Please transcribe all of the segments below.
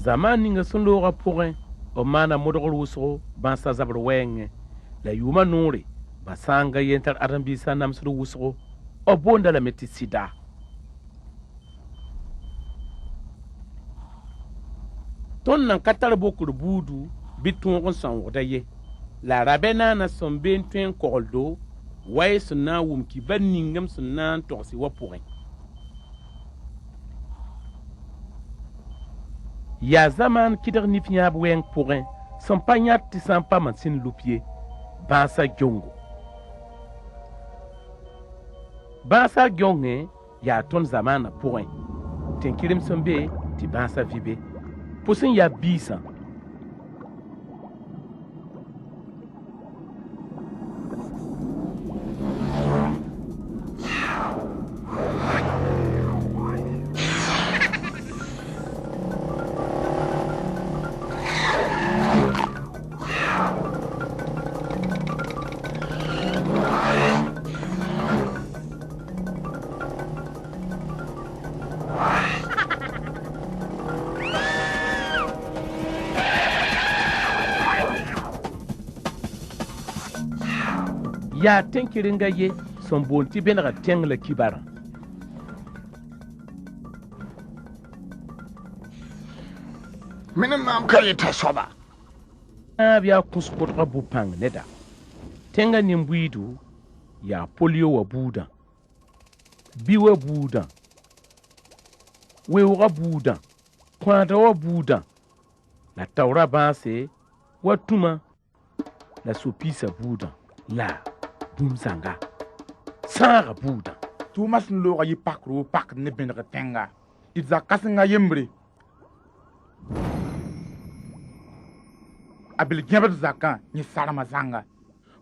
zaman ninga sun loga pourrin o mana modogol wusgo ban sa zabr wenge la yuma nuri basanga yentar arambi sa namsru wusgo o bonda la meti sida ton nan katar bokur budu bitun gon san wodaye la rabena na son bentuen koldo way sunna wum ki ban ningam sunna toksi wa pourrin ya zaman kidar ni fiya bwen pourrin son pagnat ti san pa man sin lupier bansa jongo bansa jonge ya ton zamana pourrin ten kirim sombe ti bansa vibe pusin ya bisa ya tenkiringa ye son bonti benra tengla kibara Minin mam kali ta soba biya kuskotra bupang neda tenga nimbuidu ya polio wa buda biwa buda wewa buda kwanda wa buda la taura base watuma la sopisa buda la bumsanga sara buda Tumas nloga yi pakru pak ne benra tenga idza kasinga yembre abil gyabat zakan ni sarama zanga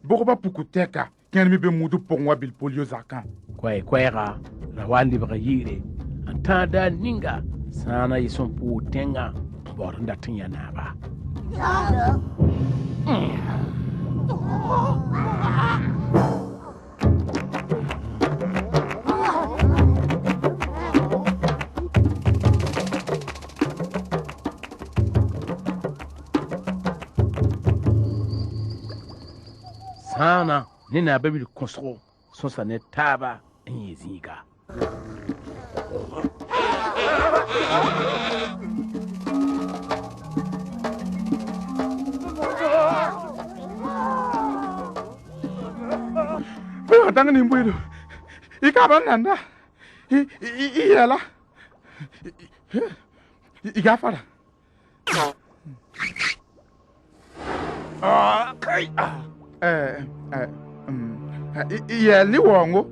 bogoba pukuteka ken mi be mudu pongwa bil polio zakan kwera rawandi baka yire antada ninga sana yison pu tenga bornda tinya naba sana nina babil konsro son sa ne taba nyiziga tanga ni mbuido ikaba nanda iyela igafara kai iyeli wongo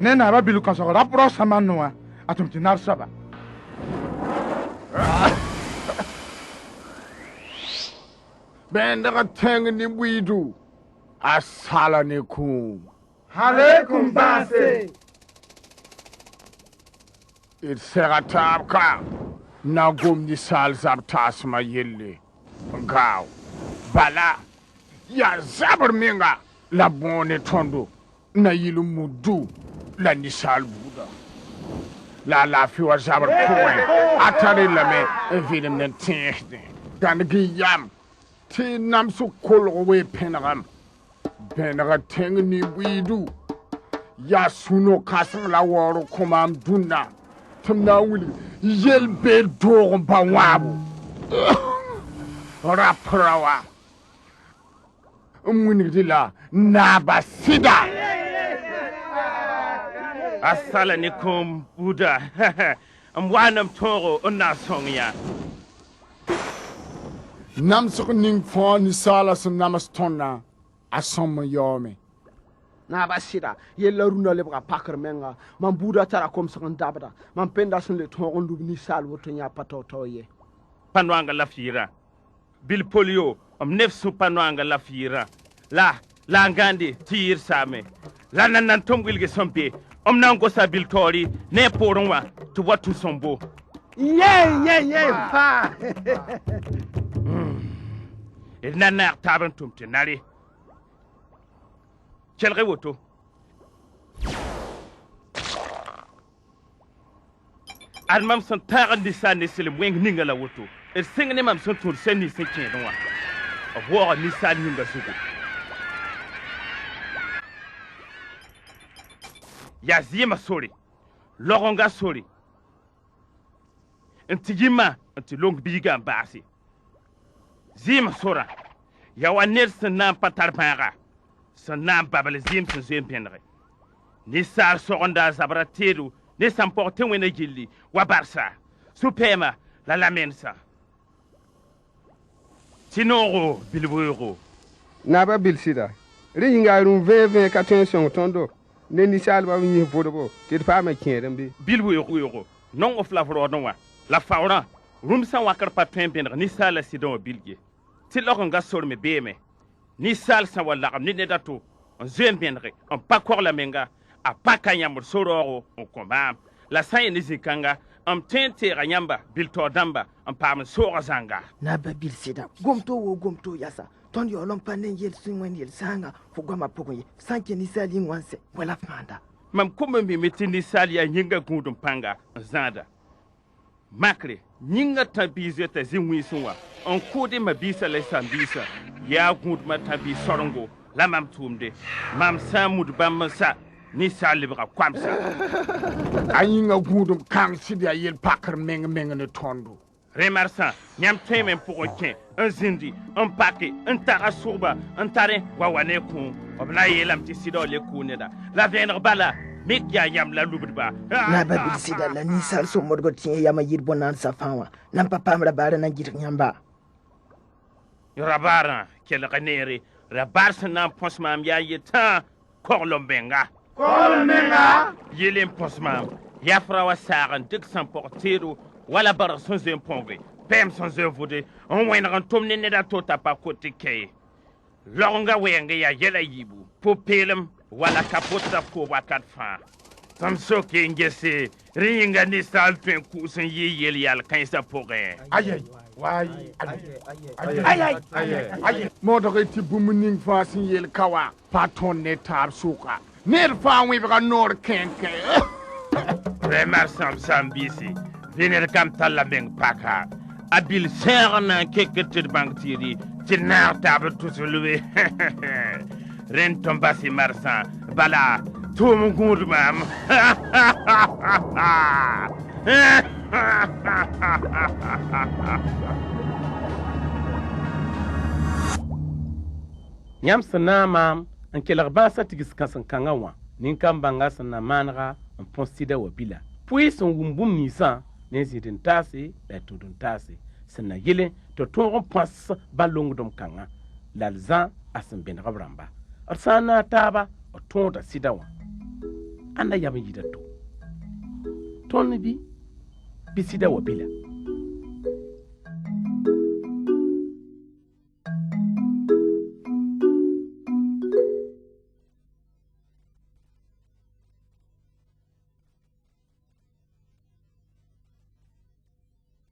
nena ba bilu kaso rapro samanwa atumti narsaba Bendera tenga ni widu Assalamualaikum. Alaikum base. It seratabka na gomni sal zabtas ma yelle. Gaw. Bala. Ya zabar minga la bone tondo na yilu mudu la nisal buda. La fi wa zabar point. Atari la me videm nen tihde. Dan giyam. Ti nam su kol we penram. Benara tenga ni widu ya suno kasang la woro komam dunna tamna wuli yel be dogon ba wabu raprawa munidila na basida Assalamualaikum Buddha amwanam toro onna songya nam sukning fon sala sun namastonna asoma yome na basida yella runa le baka pakar menga man buda tara kom sakan dabada man penda sun le tongon lubni sal woto nya pato toye panwanga lafira bil polio am nefsu panwanga lafira la ngandi tir same la nan tongwil ge sompe om nan go sa bil tori ne poronwa to watu sombo ye fa nana taban tumte nari Chelre woto ad mam sẽn tãag n ninsã ninsl wẽng ninga la woto d sẽng ne mam sẽn tũud sẽn nins n kẽedẽ wã b waooga ninsaal yĩnga zugu yaa zɩɩmã sore logenga sore n tɩ yĩmã n tɩ long biigã n baase zɩɩmã sorã ya wa ned sẽn na n pa tar bãaga sẽn na n babl zɩɩm sẽn zoe n pẽnege ninsaal sogenda a zabra teedo ne sãn pʋg tɩ wẽna gilli wa barsa sũ-pɛɛmã la lamensã tɩ noogo bilweoogo naaba bilsida rẽ yĩnga rũm vẽ ka tõe n sõng tõndo ne ninsaalbã b yĩs bʋdbo tɩ d paama kẽedẽ be bilweoogo nongo f la f raoodẽ wã la faoorã rũm sã n wãkr pa tõe n bẽneg ninsaala sɩdã wã bilge tɩ logenga sorme beeme ninsaal sã wa lagem ne ned a to n zoe n bẽnege n pa kogla menga a paka yãmbd so-raoogo n kõ maam la sã n ye ne zĩ-kãnga n tõe n teega yãmba bil-tao dãmba n paam n sooga zãnga naaba bilsɩda gom-to yasa tõnd yaool n pa ne n yel sũ wẽnd yel-sãanga fo goamã pʋgẽ ye sã n kẽ ninsaal yĩng wãn sɛ wala f maanda mam kom n bime tɩ ninsaal yaa yĩnga gũud n pãnga n zãada makre yĩnga tã-biis zoeta zĩ-wĩisẽ wã n kʋʋd ma biisã la sãn-biisã yaa gũudmã tã-biis sorengo la mam tʋʋmde mam sã n mud bãmb n sa ninsaal lebga koamsa a yĩnga gũudum kãng sɩd yaa yel-pakr meng ne tõndo rẽ marsã yãmb tõeme n pʋgẽ kẽ n zĩndi n pake n taga sʋgba n tare wa ne kũum b na n yeelame tɩ sɩda le kʋʋ neda la vẽeneg bala mik yaa yãmb la lubdba naaba bilsɩda la ninsaal sõmodgo tɩ yẽ yama yɩɩd bõn-naansã fãa wã na n pa paam rabaarã na n gɩdg yãmba rabaarã kelg neere rabaar sẽn na n põs maam yaa yetã kogl n benga yɩl n põs maam yafra wa saag n dɩk sẽn pʋg teedo wala barg sẽn zoe n põnge pɛɛm sẽn zoe n vʋde n wẽneg n tʋm ne ned a to t'a pa kot tɩ kɛ ye logenga wɛɛnge yaa yɛla yiibu pʋ-peelem wala kapota ko wakat fãa tõnd soke n gese rẽ yĩnga ninsaal tõe n kʋʋs n yɩ yel yal kãensã pʋgẽ modg tɩ bũmb ning fãa sẽn yel ka wa pa tõnd ne taab sʋka ned fãa wẽbga noor kẽnkẽ rẽ marsãm sãn-biise vɩ ned kam talla meng paka a bil sẽeg na n kek tɩ d bãng tɩɩdi tɩ d naag taab d tusluwe rẽnd tõnd bas-y marsã bala tʋʋm gũud maam yãmb sẽn na n maam n kelg bãasã tigs kãsen-kãngã wã nin-kãm-bãngã sẽn na maanega n põs sɩda wa bila pʋɩ sẽn wʋm bũmb ninsã ne zĩd n taase la a tũud n taase sẽn na yɩle tɩ tõog n põs ba-longdem kãngã la d zã a sẽn bẽneg b rãmba d sã n na a taaba d tõoda sɩda wã ãnda yam n yɩɩda to tõnd bɩ sɩda wa bila